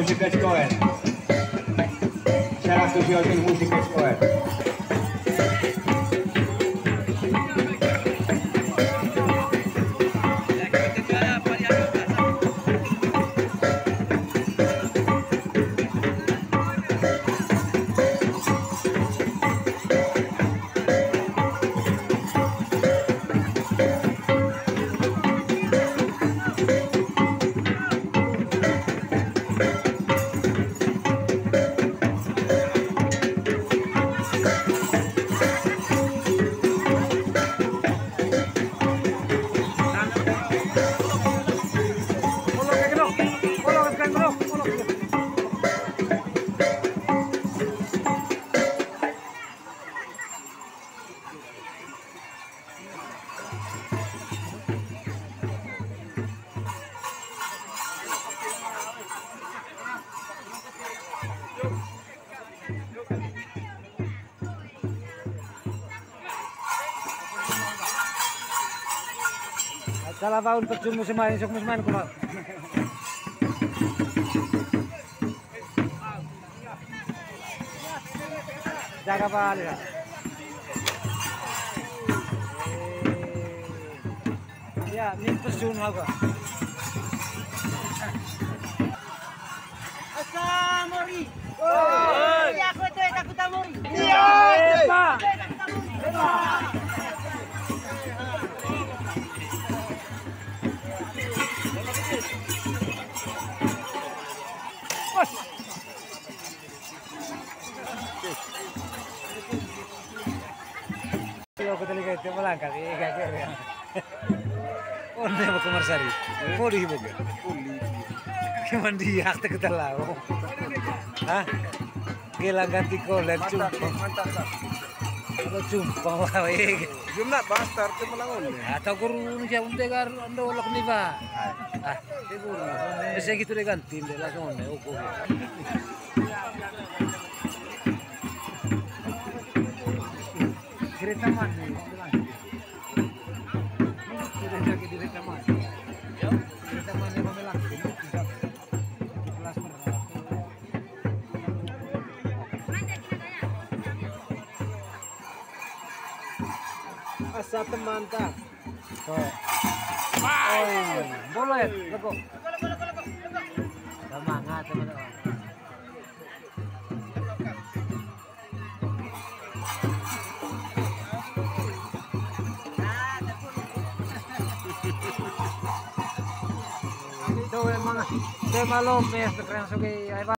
Música de Coé. Será que eu ouvi música de Coé? Salah tahun terjun musim main kumaha. Jaga balik. Ya, min terjun aku. Asamori. Oh, ya aku tu takut amori. Iya, Pak. Aku tadi kata melangkah, kayak oh, ini mau kemarsari, poli bukan? Cuman dia tak ketalau. Hah? Gilang ganti kolen cumpang. Kalau cumpang wae. Jumlah bastar tu melangun. Atau kurun siya unte kar ando lak ni ba? Ah, siguro. Kasi gitu de ganti de la zone, opo. Kereta mana? Kereta mana? Kereta mana memelang? Kelas berapa? Asa teman tak? Oh, boleh, lego. Semangat teman-teman. Itu memang tema Lopez, keren sekali.